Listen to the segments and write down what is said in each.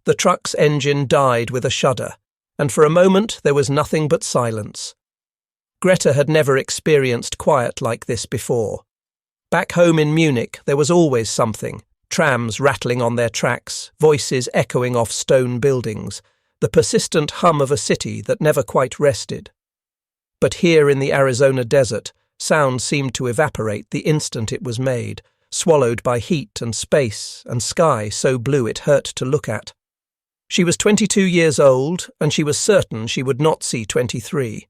The truck's engine died with a shudder, and for a moment there was nothing but silence. Greta had never experienced quiet like this before. Back home in Munich there was always something, trams rattling on their tracks, voices echoing off stone buildings, the persistent hum of a city that never quite rested. But here in the Arizona desert, sound seemed to evaporate the instant it was made, swallowed by heat and space and sky so blue it hurt to look at. She was 22 years old, and she was certain she would not see 23.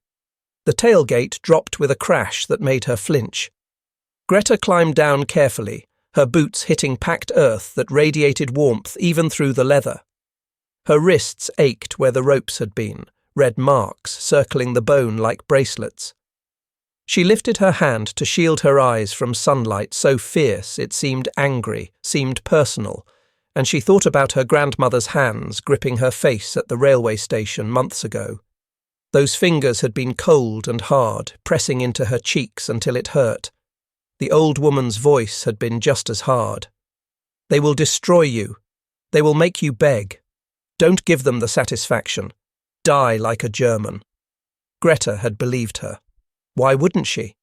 The tailgate dropped with a crash that made her flinch. Greta climbed down carefully, her boots hitting packed earth that radiated warmth even through the leather. Her wrists ached where the ropes had been, red marks circling the bone like bracelets. She lifted her hand to shield her eyes from sunlight so fierce it seemed angry, seemed personal, and she thought about her grandmother's hands gripping her face at the railway station months ago. Those fingers had been cold and hard, pressing into her cheeks until it hurt. The old woman's voice had been just as hard. "They will destroy you. They will make you beg. Don't give them the satisfaction. Die like a German." Greta had believed her. Why wouldn't she?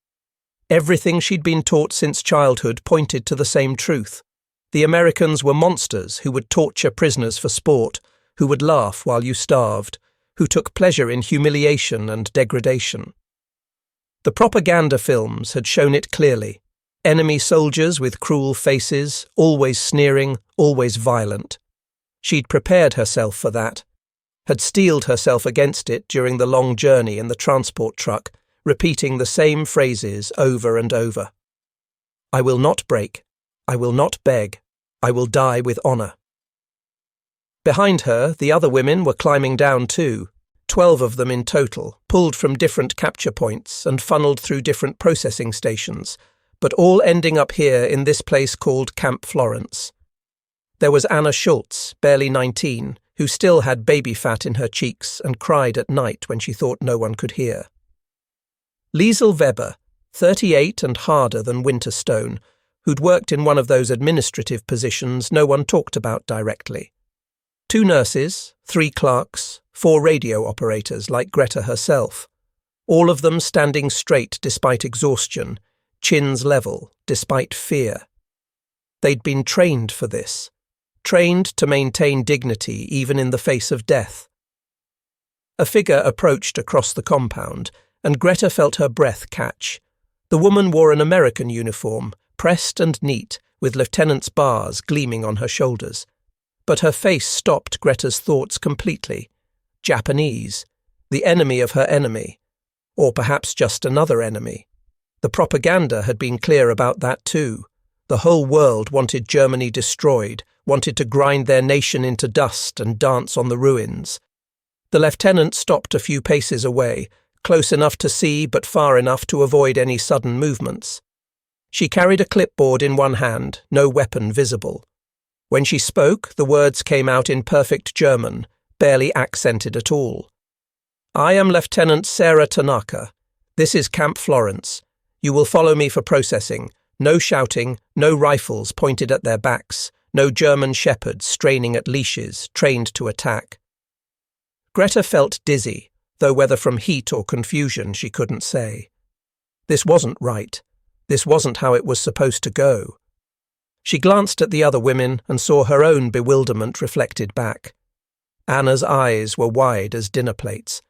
Everything she'd been taught since childhood pointed to the same truth. The Americans were monsters who would torture prisoners for sport, who would laugh while you starved, who took pleasure in humiliation and degradation. The propaganda films had shown it clearly. Enemy soldiers with cruel faces, always sneering, always violent. She'd prepared herself for that, had steeled herself against it during the long journey in the transport truck, repeating the same phrases over and over. "I will not break. I will not beg. I will die with honor." Behind her, the other women were climbing down too, 12 of them in total, pulled from different capture points and funneled through different processing stations, but all ending up here in this place called Camp Florence. There was Anna Schultz, barely 19, who still had baby fat in her cheeks and cried at night when she thought no one could hear. Liesel Weber, 38 and harder than Winterstone, who'd worked in one of those administrative positions no one talked about directly. 2 nurses, 3 clerks, 4 radio operators like Greta herself, all of them standing straight despite exhaustion, chins level despite fear. They'd been trained for this, trained to maintain dignity even in the face of death. A figure approached across the compound, and Greta felt her breath catch. The woman wore an American uniform, pressed and neat, with lieutenant's bars gleaming on her shoulders. But her face stopped Greta's thoughts completely. Japanese, the enemy of her enemy, or perhaps just another enemy. The propaganda had been clear about that too. The whole world wanted Germany destroyed, wanted to grind their nation into dust and dance on the ruins. The lieutenant stopped a few paces away, close enough to see but far enough to avoid any sudden movements. She carried a clipboard in one hand, no weapon visible. When she spoke, the words came out in perfect German, barely accented at all. "I am Lieutenant Sarah Tanaka. This is Camp Florence. You will follow me for processing. No shouting, no rifles pointed at their backs, no German shepherds straining at leashes, trained to attack." Greta felt dizzy, though whether from heat or confusion she couldn't say. This wasn't right. This wasn't how it was supposed to go. She glanced at the other women and saw her own bewilderment reflected back. Anna's eyes were wide as dinner plates.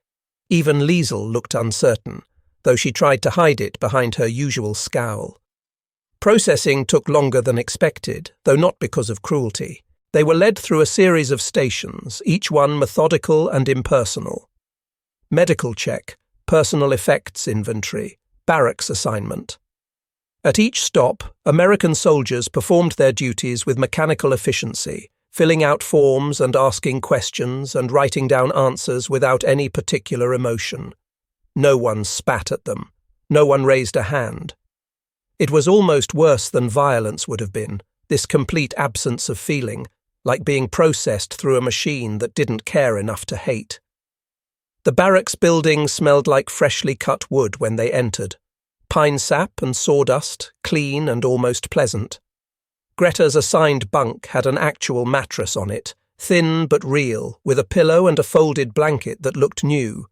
Even Liesel looked uncertain, though she tried to hide it behind her usual scowl. Processing took longer than expected, though not because of cruelty. They were led through a series of stations, each one methodical and impersonal. Medical check, personal effects inventory, barracks assignment. At each stop, American soldiers performed their duties with mechanical efficiency, filling out forms and asking questions and writing down answers without any particular emotion. No one spat at them. No one raised a hand. It was almost worse than violence would have been, this complete absence of feeling, like being processed through a machine that didn't care enough to hate. The barracks building smelled like freshly cut wood when they entered. Pine sap and sawdust, clean and almost pleasant. Greta's assigned bunk had an actual mattress on it, thin but real, with a pillow and a folded blanket that looked new.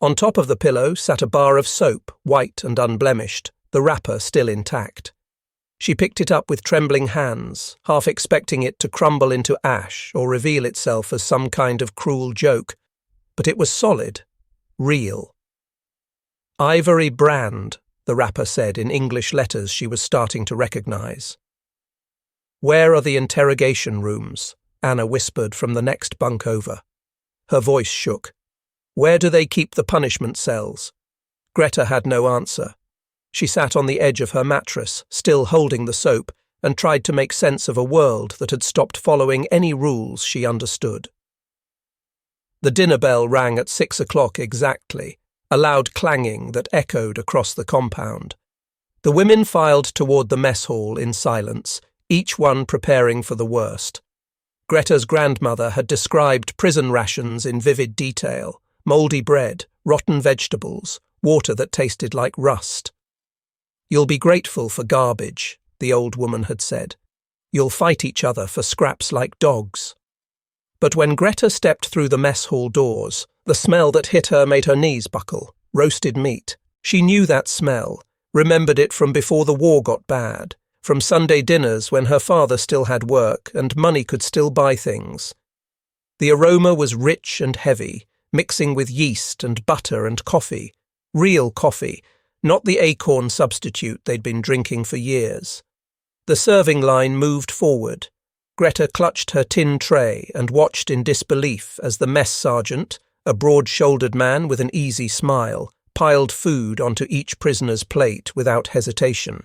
On top of the pillow sat a bar of soap, white and unblemished, the wrapper still intact. She picked it up with trembling hands, half expecting it to crumble into ash or reveal itself as some kind of cruel joke, but it was solid, real. "Ivory brand," the wrapper said in English letters she was starting to recognize. "Where are the interrogation rooms?" Anna whispered from the next bunk over. Her voice shook. "Where do they keep the punishment cells?" Greta had no answer. She sat on the edge of her mattress, still holding the soap, and tried to make sense of a world that had stopped following any rules she understood. The dinner bell rang at 6 o'clock exactly, a loud clanging that echoed across the compound. The women filed toward the mess hall in silence, each one preparing for the worst. Greta's grandmother had described prison rations in vivid detail: mouldy bread, rotten vegetables, water that tasted like rust. "You'll be grateful for garbage," the old woman had said. "You'll fight each other for scraps like dogs." But when Greta stepped through the mess hall doors, the smell that hit her made her knees buckle. Roasted meat. She knew that smell, remembered it from before the war got bad, from Sunday dinners when her father still had work and money could still buy things. The aroma was rich and heavy, mixing with yeast and butter and coffee. Real coffee, not the acorn substitute they'd been drinking for years. The serving line moved forward. Greta clutched her tin tray and watched in disbelief as the mess sergeant, a broad-shouldered man with an easy smile, piled food onto each prisoner's plate without hesitation.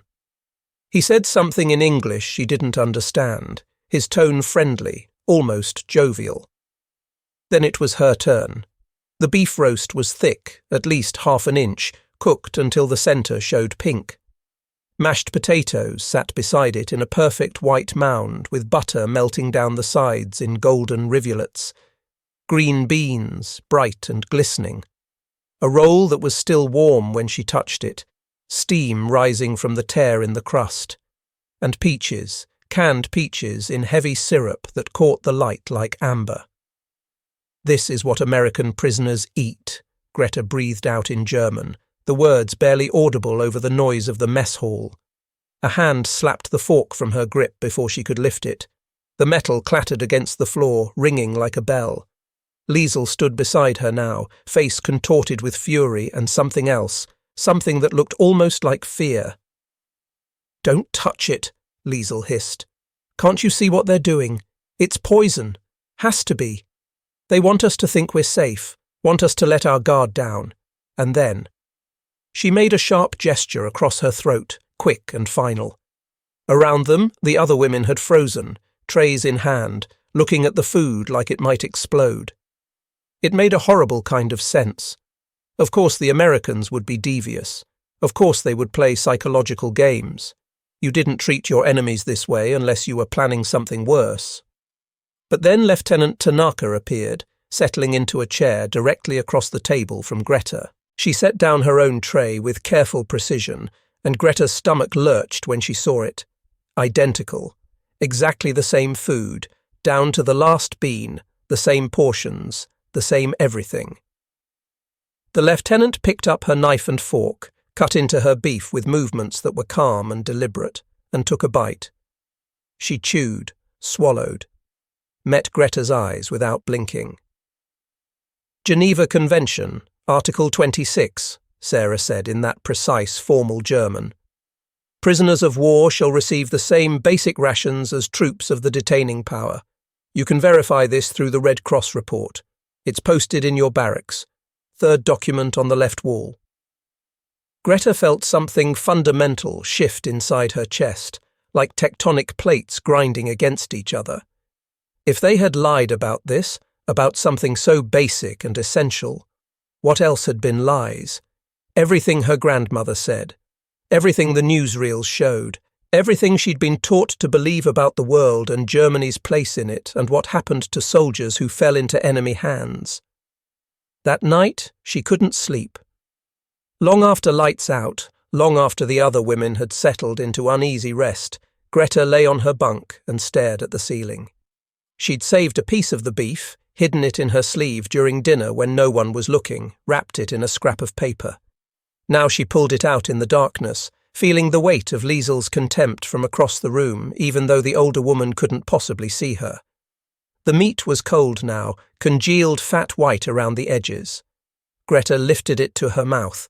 He said something in English she didn't understand, his tone friendly, almost jovial. Then it was her turn. The beef roast was thick, at least half an inch, cooked until the centre showed pink. Mashed potatoes sat beside it in a perfect white mound with butter melting down the sides in golden rivulets. Green beans, bright and glistening. A roll that was still warm when she touched it, steam rising from the tear in the crust. And peaches, canned peaches in heavy syrup that caught the light like amber. "This is what American prisoners eat," Greta breathed out in German, the words barely audible over the noise of the mess hall. A hand slapped the fork from her grip before she could lift it. The metal clattered against the floor, ringing like a bell. Liesl stood beside her now, face contorted with fury and something else, something that looked almost like fear. "Don't touch it," Liesl hissed. "Can't you see what they're doing? It's poison. Has to be. They want us to think we're safe, want us to let our guard down. And then—" She made a sharp gesture across her throat, quick and final. Around them, the other women had frozen, trays in hand, looking at the food like it might explode. It made a horrible kind of sense. Of course the Americans would be devious. Of course they would play psychological games. You didn't treat your enemies this way unless you were planning something worse. But then Lieutenant Tanaka appeared, settling into a chair directly across the table from Greta. She set down her own tray with careful precision, and Greta's stomach lurched when she saw it. Identical. Exactly the same food, down to the last bean, the same portions, the same everything. The lieutenant picked up her knife and fork, cut into her beef with movements that were calm and deliberate, and took a bite. She chewed, swallowed, met Greta's eyes without blinking. "Geneva Convention, Article 26, Sarah said in that precise, formal German. "Prisoners of war shall receive the same basic rations as troops of the detaining power. You can verify this through the Red Cross report. It's posted in your barracks. Third document on the left wall." Greta felt something fundamental shift inside her chest, like tectonic plates grinding against each other. If they had lied about this, about something so basic and essential, what else had been lies? Everything her grandmother said, everything the newsreels showed, everything she'd been taught to believe about the world and Germany's place in it and what happened to soldiers who fell into enemy hands. That night, she couldn't sleep. Long after lights out, long after the other women had settled into uneasy rest, Greta lay on her bunk and stared at the ceiling. She'd saved a piece of the beef, hidden it in her sleeve during dinner when no one was looking, wrapped it in a scrap of paper. Now she pulled it out in the darkness, feeling the weight of Liesel's contempt from across the room, even though the older woman couldn't possibly see her. The meat was cold now, congealed fat white around the edges. Greta lifted it to her mouth.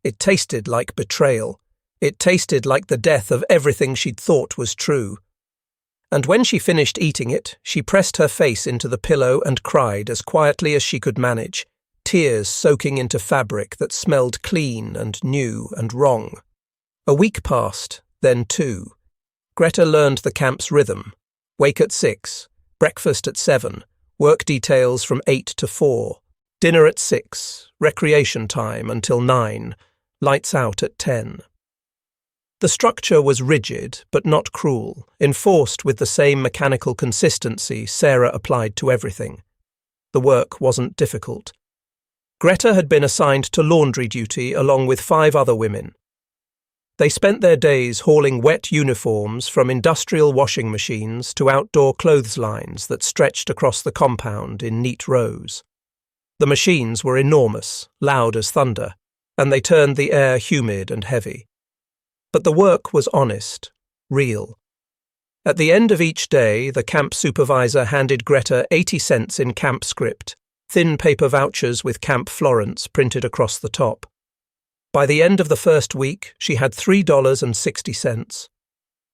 It tasted like betrayal. It tasted like the death of everything she'd thought was true. And when she finished eating it, she pressed her face into the pillow and cried as quietly as she could manage, tears soaking into fabric that smelled clean and new and wrong. A week passed, then 2. Greta learned the camp's rhythm. Wake at 6, breakfast at 7, work details from 8 to 4, dinner at 6, recreation time until 9, lights out at 10. The structure was rigid, but not cruel, enforced with the same mechanical consistency Sarah applied to everything. The work wasn't difficult. Greta had been assigned to laundry duty along with 5 other women. They spent their days hauling wet uniforms from industrial washing machines to outdoor clotheslines that stretched across the compound in neat rows. The machines were enormous, loud as thunder, and they turned the air humid and heavy. But the work was honest, real. At the end of each day, the camp supervisor handed Greta 80 cents in camp script, thin paper vouchers with Camp Florence printed across the top. By the end of the first week, she had $3.60.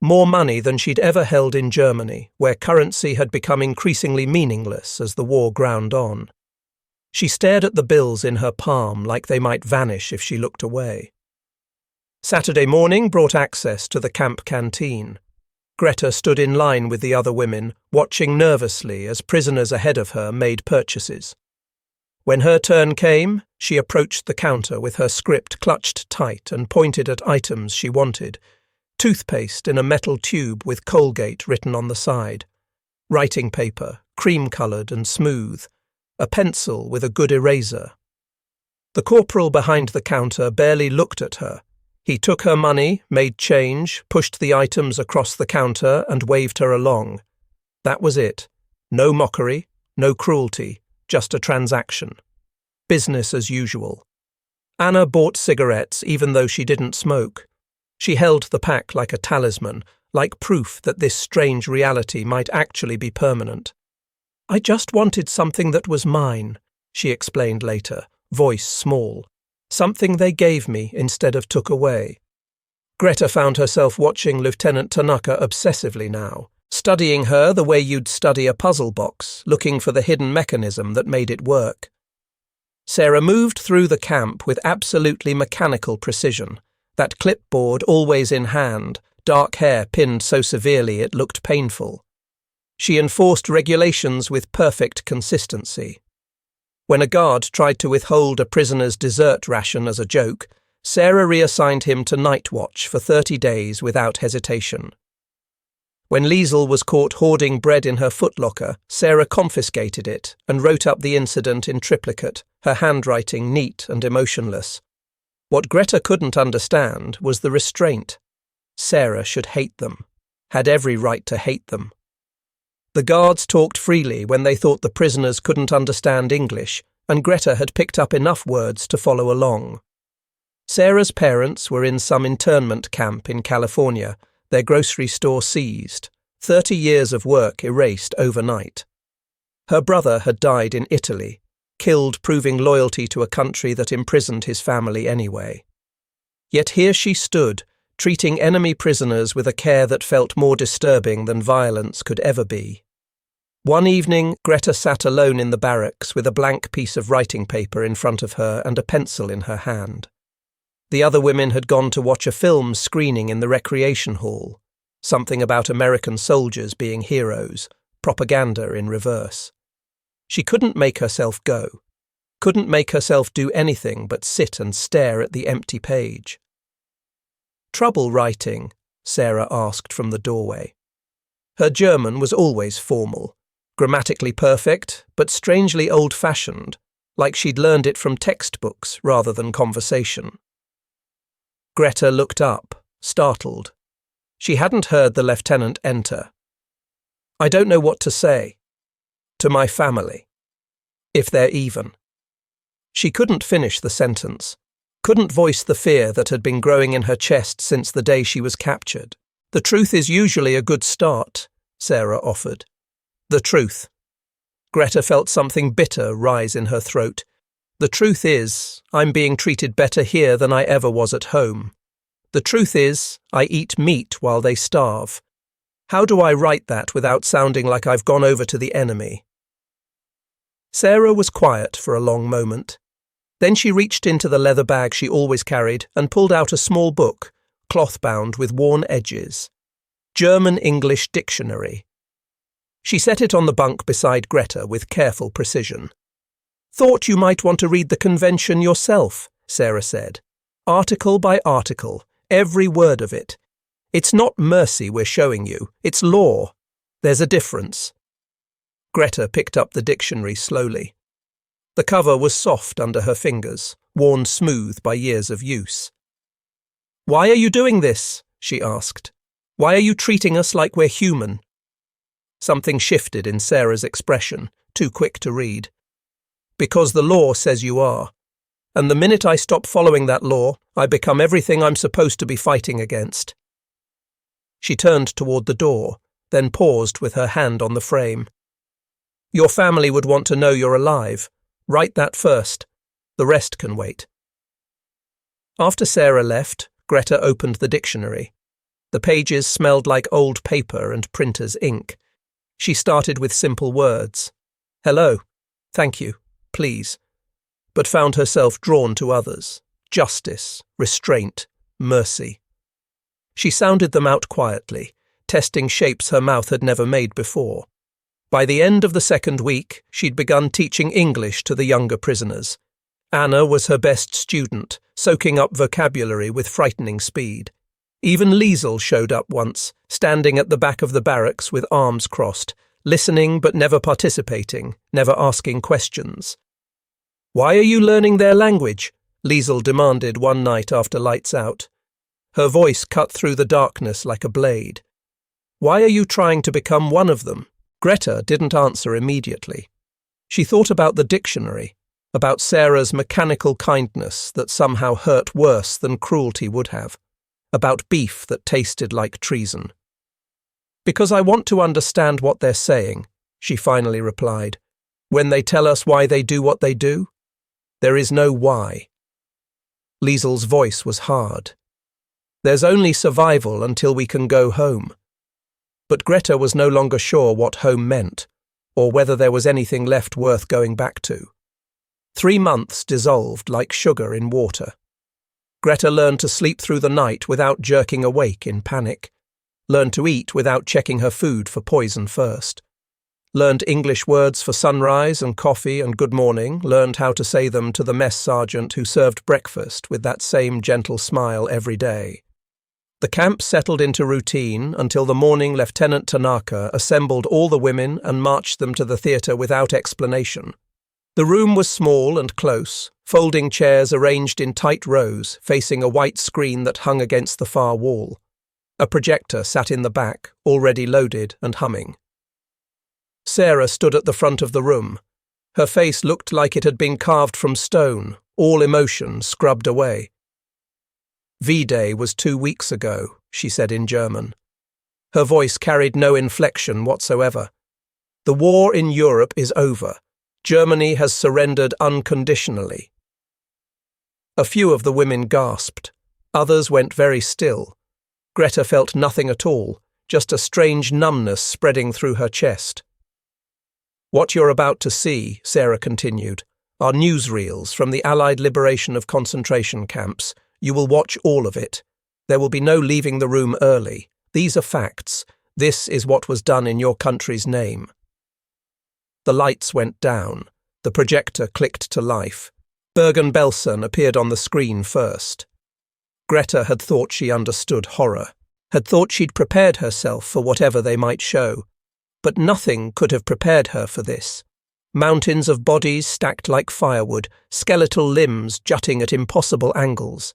More money than she'd ever held in Germany, where currency had become increasingly meaningless as the war ground on. She stared at the bills in her palm like they might vanish if she looked away. Saturday morning brought access to the camp canteen. Greta stood in line with the other women, watching nervously as prisoners ahead of her made purchases. When her turn came, she approached the counter with her script clutched tight and pointed at items she wanted. Toothpaste in a metal tube with Colgate written on the side. Writing paper, cream-coloured and smooth. A pencil with a good eraser. The corporal behind the counter barely looked at her. He took her money, made change, pushed the items across the counter and waved her along. That was it. No mockery, no cruelty. Just a transaction. Business as usual. Anna bought cigarettes even though she didn't smoke. She held the pack like a talisman, like proof that this strange reality might actually be permanent. I just wanted something that was mine, she explained later, voice small. Something they gave me instead of took away. Greta found herself watching Lieutenant Tanaka obsessively now. Studying her the way you'd study a puzzle box, looking for the hidden mechanism that made it work. Sarah moved through the camp with absolutely mechanical precision, that clipboard always in hand, dark hair pinned so severely it looked painful. She enforced regulations with perfect consistency. When a guard tried to withhold a prisoner's dessert ration as a joke, Sarah reassigned him to night watch for 30 days without hesitation. When Liesel was caught hoarding bread in her footlocker, Sarah confiscated it and wrote up the incident in triplicate, her handwriting neat and emotionless. What Greta couldn't understand was the restraint. Sarah should hate them, had every right to hate them. The guards talked freely when they thought the prisoners couldn't understand English, and Greta had picked up enough words to follow along. Sarah's parents were in some internment camp in California, their grocery store seized, 30 years of work erased overnight. Her brother had died in Italy, killed proving loyalty to a country that imprisoned his family anyway. Yet here she stood, treating enemy prisoners with a care that felt more disturbing than violence could ever be. One evening, Greta sat alone in the barracks with a blank piece of writing paper in front of her and a pencil in her hand. The other women had gone to watch a film screening in the recreation hall, something about American soldiers being heroes, propaganda in reverse. She couldn't make herself go, couldn't make herself do anything but sit and stare at the empty page. "Trouble writing?" Sarah asked from the doorway. Her German was always formal, grammatically perfect, but strangely old-fashioned, like she'd learned it from textbooks rather than conversation. Greta looked up, startled. She hadn't heard the lieutenant enter. "I don't know what to say," to my family. If they're even. She couldn't finish the sentence, couldn't voice the fear that had been growing in her chest since the day she was captured. The truth is usually a good start, Sarah offered. The truth. Greta felt something bitter rise in her throat. The truth is, I'm being treated better here than I ever was at home. The truth is, I eat meat while they starve. How do I write that without sounding like I've gone over to the enemy? Sarah was quiet for a long moment. Then she reached into the leather bag she always carried and pulled out a small book, cloth-bound with worn edges. German-English Dictionary. She set it on the bunk beside Greta with careful precision. Thought you might want to read the convention yourself, Sarah said. Article by article, every word of it. It's not mercy we're showing you, it's law. There's a difference. Greta picked up the dictionary slowly. The cover was soft under her fingers, worn smooth by years of use. Why are you doing this? She asked. Why are you treating us like we're human? Something shifted in Sarah's expression, too quick to read. Because the law says you are. And the minute I stop following that law, I become everything I'm supposed to be fighting against. She turned toward the door, then paused with her hand on the frame. Your family would want to know you're alive. Write that first. The rest can wait. After Sarah left, Greta opened the dictionary. The pages smelled like old paper and printer's ink. She started with simple words. Hello, thank you, please, but found herself drawn to others. Justice, restraint, mercy. She sounded them out quietly, testing shapes her mouth had never made before. By the end of the second week, she'd begun teaching English to the younger prisoners. Anna was her best student, soaking up vocabulary with frightening speed. Even Liesel showed up once, standing at the back of the barracks with arms crossed, listening but never participating, never asking questions. Why are you learning their language? Liesel demanded one night after lights out. Her voice cut through the darkness like a blade. Why are you trying to become one of them? Greta didn't answer immediately. She thought about the dictionary, about Sarah's mechanical kindness that somehow hurt worse than cruelty would have, about beef that tasted like treason. Because I want to understand what they're saying, she finally replied. When they tell us why they do what they do, there is no why. Liesel's voice was hard. There's only survival until we can go home. But Greta was no longer sure what home meant, or whether there was anything left worth going back to. 3 months dissolved like sugar in water. Greta learned to sleep through the night without jerking awake in panic, learned to eat without checking her food for poison first, learned English words for sunrise and coffee and good morning, learned how to say them to the mess sergeant who served breakfast with that same gentle smile every day. The camp settled into routine until the morning Lieutenant Tanaka assembled all the women and marched them to the theatre without explanation. The room was small and close, folding chairs arranged in tight rows facing a white screen that hung against the far wall. A projector sat in the back, already loaded and humming. Sarah stood at the front of the room. Her face looked like it had been carved from stone, all emotion scrubbed away. V-Day was 2 weeks ago, she said in German. Her voice carried no inflection whatsoever. The war in Europe is over. Germany has surrendered unconditionally. A few of the women gasped. Others went very still. Greta felt nothing at all, just a strange numbness spreading through her chest. What you're about to see, Sarah continued, are newsreels from the Allied liberation of concentration camps. You will watch all of it. There will be no leaving the room early. These are facts. This is what was done in your country's name. The lights went down. The projector clicked to life. Bergen-Belsen appeared on the screen first. Greta had thought she understood horror, had thought she'd prepared herself for whatever they might show. But nothing could have prepared her for this. Mountains of bodies stacked like firewood, skeletal limbs jutting at impossible angles.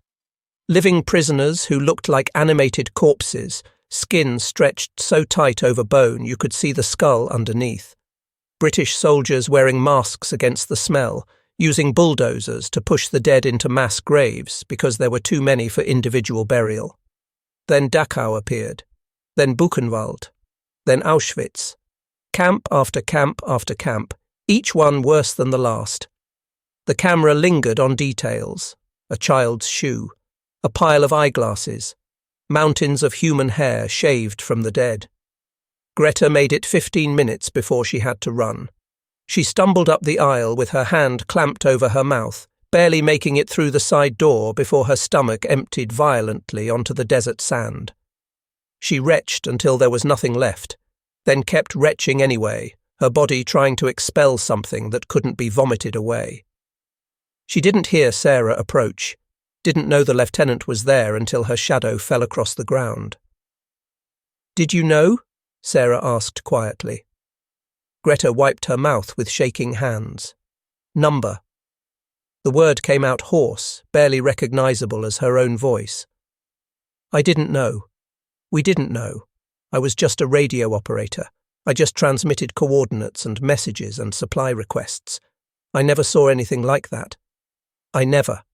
Living prisoners who looked like animated corpses, skin stretched so tight over bone you could see the skull underneath. British soldiers wearing masks against the smell, using bulldozers to push the dead into mass graves because there were too many for individual burial. Then Dachau appeared, then Buchenwald, then Auschwitz. Camp after camp after camp, each one worse than the last. The camera lingered on details: a child's shoe, a pile of eyeglasses, mountains of human hair shaved from the dead. Greta made it 15 minutes before she had to run. She stumbled up the aisle with her hand clamped over her mouth, barely making it through the side door before her stomach emptied violently onto the desert sand. She retched until there was nothing left, then kept retching anyway, her body trying to expel something that couldn't be vomited away. She didn't hear Sarah approach, didn't know the lieutenant was there until her shadow fell across the ground. "Did you know?" Sarah asked quietly. Greta wiped her mouth with shaking hands. "Number." The word came out hoarse, barely recognizable as her own voice. "I didn't know. We didn't know. I was just a radio operator. I just transmitted coordinates and messages and supply requests. I never saw anything like that. I never."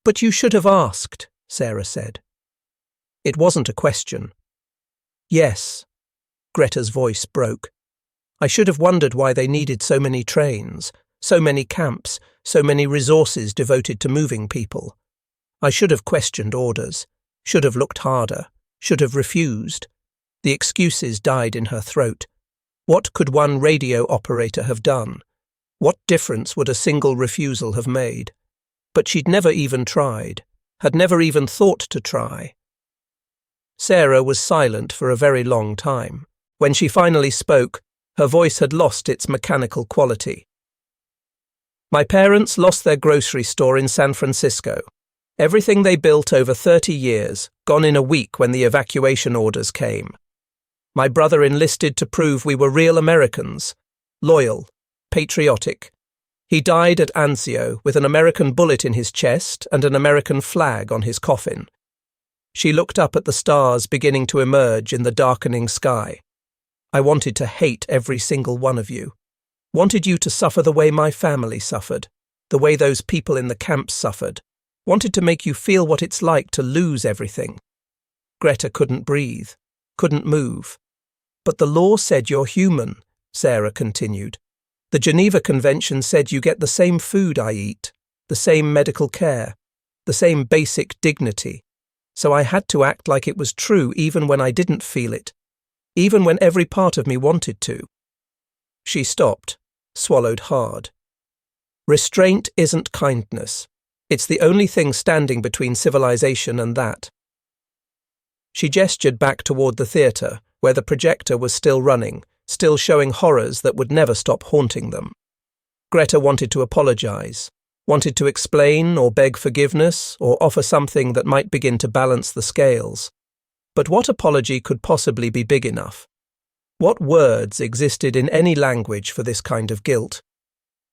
"But you should have asked," Sarah said. It wasn't a question. "Yes." Greta's voice broke. "I should have wondered why they needed so many trains, so many camps, so many resources devoted to moving people. I should have questioned orders, should have looked harder, should have refused." The excuses died in her throat. What could one radio operator have done? What difference would a single refusal have made? But she'd never even tried, had never even thought to try. Sarah was silent for a very long time. When she finally spoke, her voice had lost its mechanical quality. "My parents lost their grocery store in San Francisco. Everything they built over 30 years, gone in a week when the evacuation orders came. My brother enlisted to prove we were real Americans, loyal, patriotic. He died at Anzio with an American bullet in his chest and an American flag on his coffin." She looked up at the stars beginning to emerge in the darkening sky. "I wanted to hate every single one of you. Wanted you to suffer the way my family suffered, the way those people in the camps suffered. Wanted to make you feel what it's like to lose everything." Greta couldn't breathe, couldn't move. "But the law said you're human," Sarah continued. "The Geneva Convention said you get the same food I eat, the same medical care, the same basic dignity. So I had to act like it was true even when I didn't feel it, even when every part of me wanted to." She stopped, swallowed hard. "Restraint isn't kindness. It's the only thing standing between civilization and that." She gestured back toward the theatre, where the projector was still running, still showing horrors that would never stop haunting them. Greta wanted to apologize, wanted to explain or beg forgiveness or offer something that might begin to balance the scales. But what apology could possibly be big enough? What words existed in any language for this kind of guilt?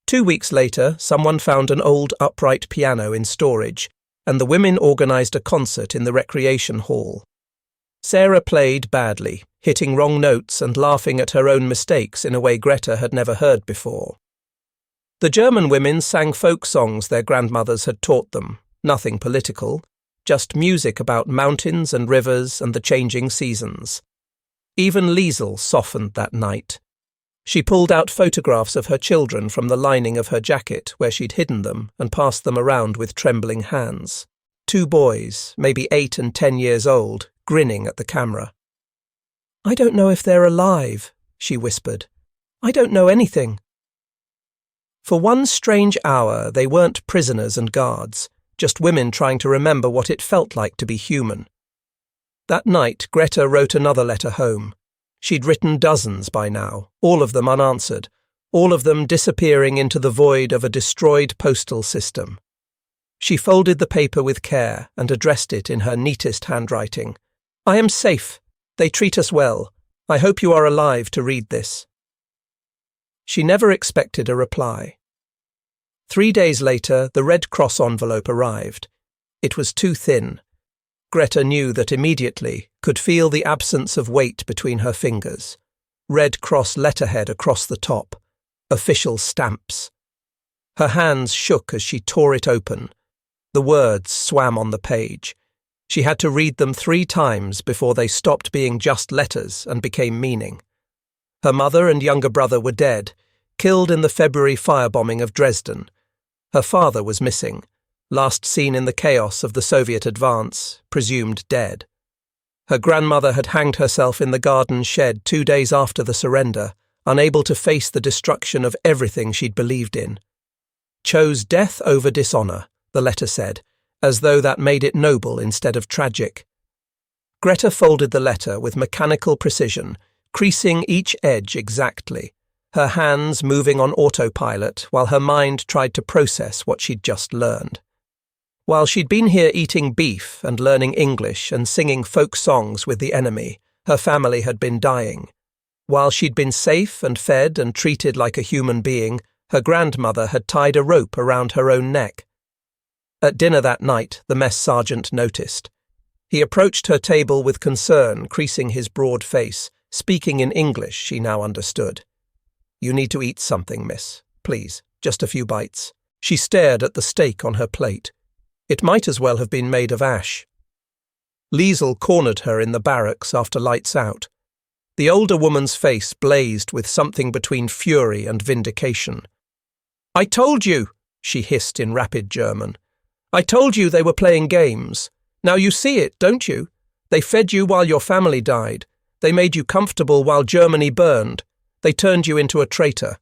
2 weeks later, someone found an old upright piano in storage, and the women organized a concert in the recreation hall. Sarah played badly, hitting wrong notes and laughing at her own mistakes in a way Greta had never heard before. The German women sang folk songs their grandmothers had taught them, nothing political, just music about mountains and rivers and the changing seasons. Even Liesel softened that night. She pulled out photographs of her children from the lining of her jacket where she'd hidden them and passed them around with trembling hands. 2 boys, maybe 8 and 10 years old, grinning at the camera. "I don't know if they're alive," she whispered. "I don't know anything." For one strange hour, they weren't prisoners and guards, just women trying to remember what it felt like to be human. That night, Greta wrote another letter home. She'd written dozens by now, all of them unanswered, all of them disappearing into the void of a destroyed postal system. She folded the paper with care and addressed it in her neatest handwriting. "I am safe. They treat us well. I hope you are alive to read this." She never expected a reply. 3 days later, the Red Cross envelope arrived. It was too thin. Greta knew that immediately, could feel the absence of weight between her fingers. Red Cross letterhead across the top, Official stamps. Her hands shook as she tore it open. The words swam on the page. She had to read them 3 times before they stopped being just letters and became meaning. Her mother and younger brother were dead, killed in the February firebombing of Dresden. Her father was missing, last seen in the chaos of the Soviet advance, presumed dead. Her grandmother had hanged herself in the garden shed 2 days after the surrender, unable to face the destruction of everything she'd believed in. Chose death over dishonor, the letter said, as though that made it noble instead of tragic. Greta folded the letter with mechanical precision, creasing each edge exactly, her hands moving on autopilot while her mind tried to process what she'd just learned. While she'd been here eating beef and learning English and singing folk songs with the enemy, her family had been dying. While she'd been safe and fed and treated like a human being, her grandmother had tied a rope around her own neck. At dinner that night, the mess sergeant noticed. He approached her table with concern, creasing his broad face, speaking in English she now understood. "You need to eat something, miss. Please, just a few bites." She stared at the steak on her plate. It might as well have been made of ash. Liesl cornered her in the barracks after lights out. The older woman's face blazed with something between fury and vindication. "I told you," she hissed in rapid German. "I told you they were playing games. Now you see it, don't you? They fed you while your family died. They made you comfortable while Germany burned. They turned you into a traitor."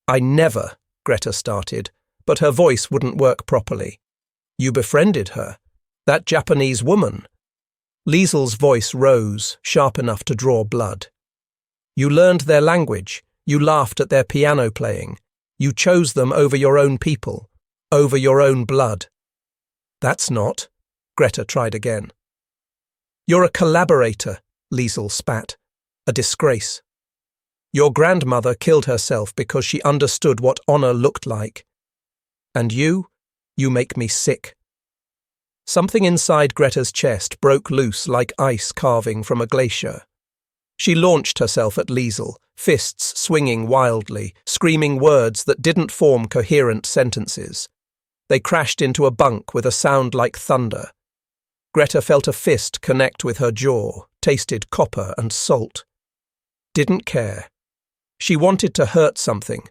"I never," Greta started, but her voice wouldn't work properly. "You befriended her. That Japanese woman." Liesl's voice rose, sharp enough to draw blood. "You learned their language. You laughed at their piano playing. You chose them over your own people, over your own blood." "That's not," Greta tried again. "You're a collaborator," Liesl spat. "A disgrace. Your grandmother killed herself because she understood what honor looked like. And you make me sick." Something inside Greta's chest broke loose like ice carving from a glacier. She launched herself at Liesl, fists swinging wildly, screaming words that didn't form coherent sentences. They crashed into a bunk with a sound like thunder. Greta felt a fist connect with her jaw, tasted copper and salt. Didn't care. She wanted to hurt something,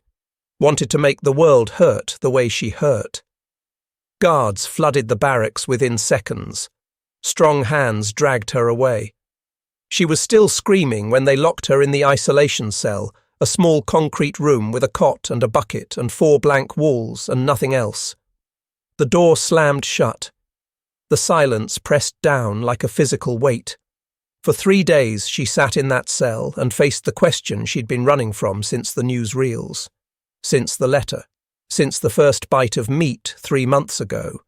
wanted to make the world hurt the way she hurt. Guards flooded the barracks within seconds. Strong hands dragged her away. She was still screaming when they locked her in the isolation cell, a small concrete room with a cot and a bucket and 4 blank walls and nothing else. The door slammed shut. The silence pressed down like a physical weight. For 3 days she sat in that cell and faced the question she'd been running from since the newsreels, since the letter, since the first bite of meat 3 months ago.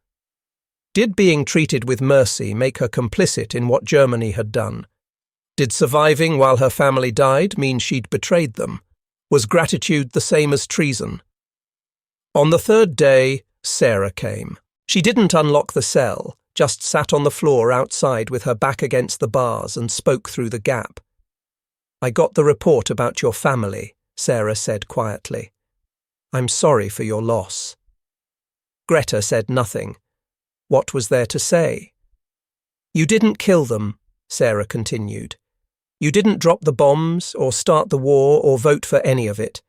Did being treated with mercy make her complicit in what Germany had done? Did surviving while her family died mean she'd betrayed them? Was gratitude the same as treason? On the 3rd day, Sarah came. She didn't unlock the cell, just sat on the floor outside with her back against the bars and spoke through the gap. "I got the report about your family," Sarah said quietly. "I'm sorry for your loss." Greta said nothing. What was there to say? "You didn't kill them," Sarah continued. "You didn't drop the bombs or start the war or vote for any of it.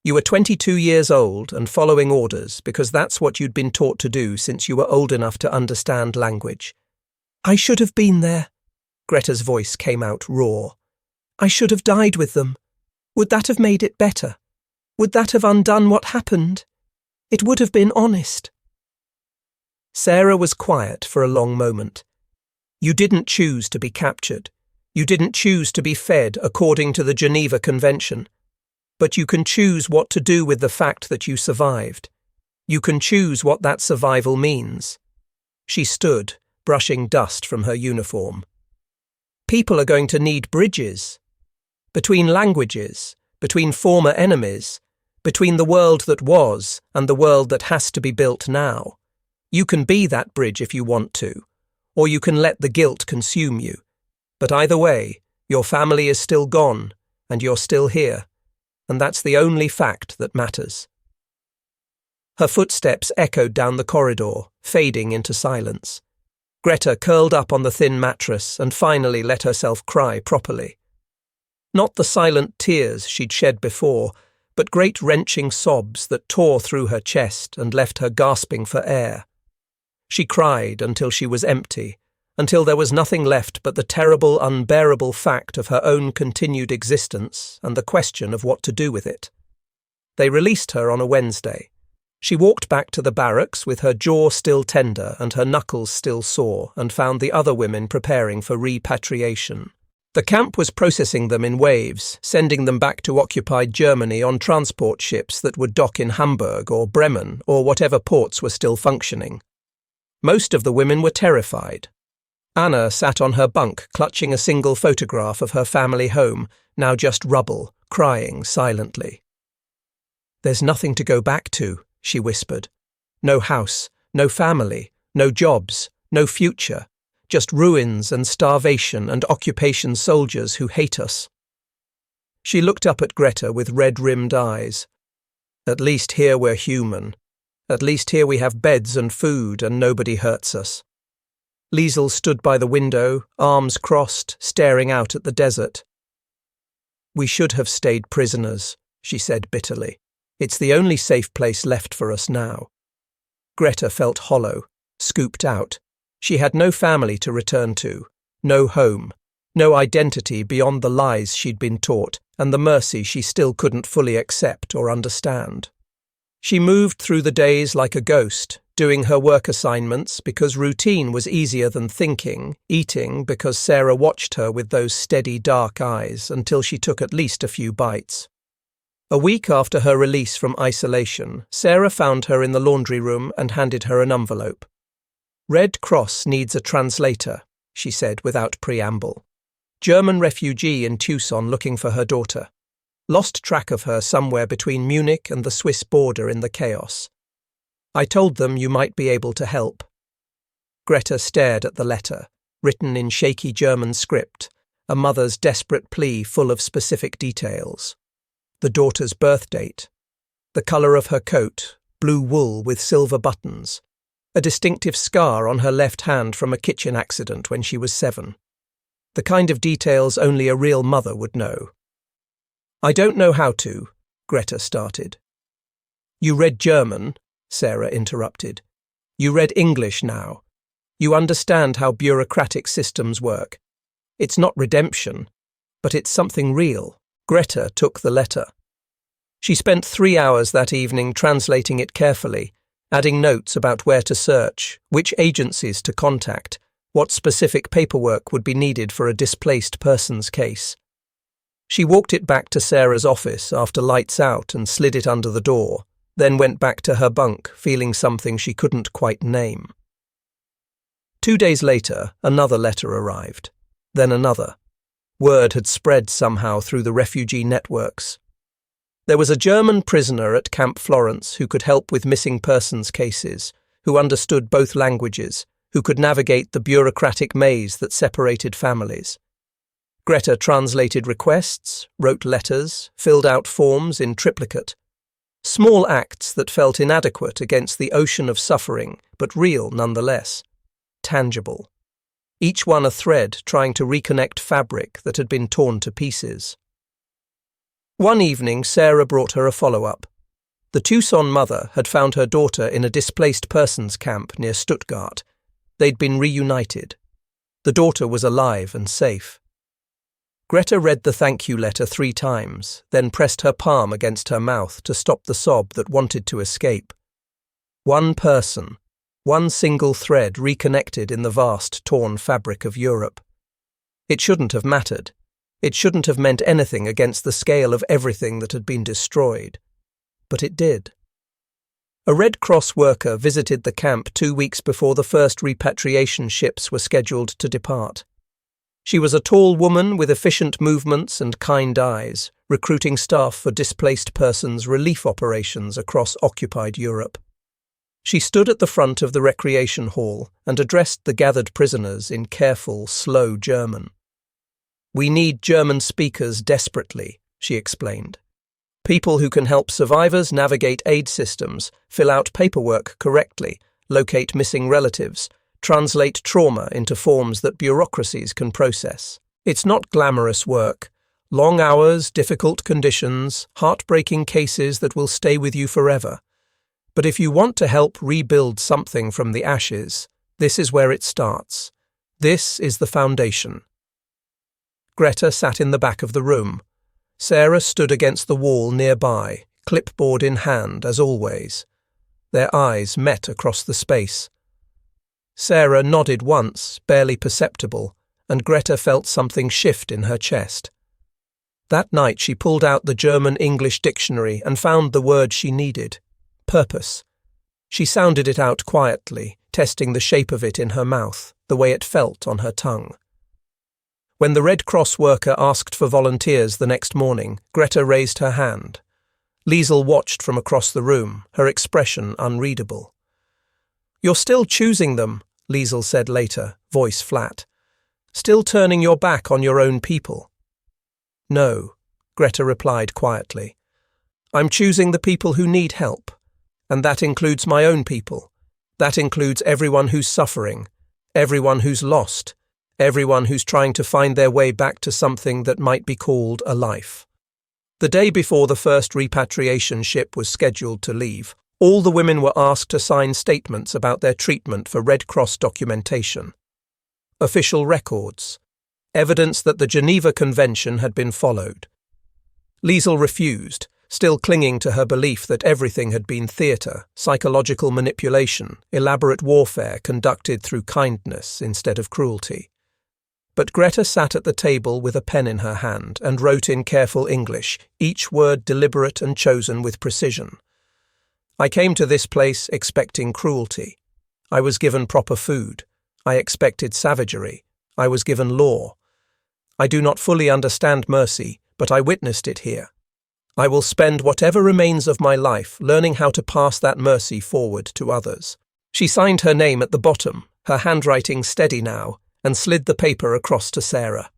You were 22 years old and following orders because that's what you'd been taught to do since you were old enough to understand language." "I should have been there." Greta's voice came out raw. "I should have died with them. Would that have made it better? Would that have undone what happened? It would have been honest." Sarah was quiet for a long moment. "You didn't choose to be captured. You didn't choose to be fed according to the Geneva Convention. But you can choose what to do with the fact that you survived. You can choose what that survival means." She stood, brushing dust from her uniform. "People are going to need bridges. Between languages, between former enemies, between the world that was and the world that has to be built now. You can be that bridge if you want to, or you can let the guilt consume you. But either way, your family is still gone, and you're still here. and that's the only fact that matters. Her footsteps echoed down the corridor, fading into silence. Greta curled up on the thin mattress and finally let herself cry properly. Not the silent tears she'd shed before, but great wrenching sobs that tore through her chest and left her gasping for air. She cried until she was empty, until there was nothing left but the terrible, unbearable fact of her own continued existence and the question of what to do with it. They released her on a Wednesday. She walked back to the barracks with her jaw still tender and her knuckles still sore, and found the other women preparing for repatriation. The camp was processing them in waves, sending them back to occupied Germany on transport ships that would dock in Hamburg or Bremen or whatever ports were still functioning. Most of the women were terrified. Anna sat on her bunk, clutching a single photograph of her family home, now just rubble, crying silently. "There's nothing to go back to," she whispered. "No house, no family, no jobs, no future, just ruins and starvation and occupation soldiers who hate us." She looked up at Greta with red-rimmed eyes. "At least here we're human. At least here we have beds and food and nobody hurts us." Liesel stood by the window, arms crossed, staring out at the desert. "We should have stayed prisoners," she said bitterly. "It's the only safe place left for us now." Greta felt hollow, scooped out. She had no family to return to, no home, no identity beyond the lies she'd been taught and the mercy she still couldn't fully accept or understand. She moved through the days like a ghost, doing her work assignments because routine was easier than thinking, eating because Sarah watched her with those steady dark eyes until she took at least a few bites. A week after her release from isolation, Sarah found her in the laundry room and handed her an envelope. "Red Cross needs a translator," she said without preamble. "German refugee in Tucson looking for her daughter. Lost track of her somewhere between Munich and the Swiss border in the chaos. I told them you might be able to help." Greta stared at the letter, written in shaky German script, a mother's desperate plea full of specific details. The daughter's birth date, the colour of her coat, blue wool with silver buttons, a distinctive scar on her left hand from a kitchen accident when she was 7. The kind of details only a real mother would know. "I don't know how to," Greta started. "You read German," Sarah interrupted. "You read English now. You understand how bureaucratic systems work. It's not redemption, but it's something real." Greta took the letter. She spent 3 hours that evening translating it carefully, adding notes about where to search, which agencies to contact, what specific paperwork would be needed for a displaced person's case. She walked it back to Sarah's office after lights out and slid it under the door, then went back to her bunk, feeling something she couldn't quite name. 2 days later, another letter arrived, then another. Word had spread somehow through the refugee networks. There was a German prisoner at Camp Florence who could help with missing persons cases, who understood both languages, who could navigate the bureaucratic maze that separated families. Greta translated requests, wrote letters, filled out forms in triplicate. Small acts that felt inadequate against the ocean of suffering, but real nonetheless. Tangible. Each one a thread trying to reconnect fabric that had been torn to pieces. One evening, Sarah brought her a follow-up. The Tucson mother had found her daughter in a displaced persons camp near Stuttgart. They'd been reunited. The daughter was alive and safe. Greta read the thank you letter 3 times, then pressed her palm against her mouth to stop the sob that wanted to escape. One person, one single thread reconnected in the vast, torn fabric of Europe. It shouldn't have mattered. It shouldn't have meant anything against the scale of everything that had been destroyed. But it did. A Red Cross worker visited the camp 2 weeks before the first repatriation ships were scheduled to depart. She was a tall woman with efficient movements and kind eyes, recruiting staff for displaced persons relief operations across occupied Europe. She stood at the front of the recreation hall and addressed the gathered prisoners in careful, slow German. "We need German speakers desperately," she explained. People who can help survivors navigate aid systems, fill out paperwork correctly, locate missing relatives, translate trauma into forms that bureaucracies can process. It's not glamorous work. Long hours, difficult conditions, heartbreaking cases that will stay with you forever. But if you want to help rebuild something from the ashes, this is where it starts. This is the foundation. Greta sat in the back of the room. Sarah stood against the wall nearby, clipboard in hand, as always. Their eyes met across the space. Sarah nodded once, barely perceptible, and Greta felt something shift in her chest. That night she pulled out the German-English dictionary and found the word she needed: purpose. She sounded it out quietly, testing the shape of it in her mouth, the way it felt on her tongue. When the Red Cross worker asked for volunteers the next morning, Greta raised her hand. Liesl watched from across the room, her expression unreadable. "You're still choosing them," Liesl said later, voice flat. "Still turning your back on your own people." "No," Greta replied quietly. "I'm choosing the people who need help. And that includes my own people. That includes everyone who's suffering, everyone who's lost, everyone who's trying to find their way back to something that might be called a life." The day before the first repatriation ship was scheduled to leave, all the women were asked to sign statements about their treatment for Red Cross documentation. Official records. Evidence that the Geneva Convention had been followed. Liesl refused, still clinging to her belief that everything had been theatre, psychological manipulation, elaborate warfare conducted through kindness instead of cruelty. But Greta sat at the table with a pen in her hand and wrote in careful English, each word deliberate and chosen with precision. "I came to this place expecting cruelty. I was given proper food. I expected savagery. I was given law. I do not fully understand mercy, but I witnessed it here. I will spend whatever remains of my life learning how to pass that mercy forward to others." She signed her name at the bottom, her handwriting steady now, and slid the paper across to Sarah.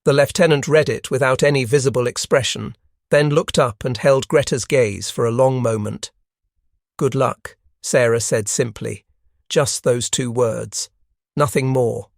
The lieutenant read it without any visible expression, then looked up and held Greta's gaze for a long moment. "Good luck," Sarah said simply. Just those two words. Nothing more.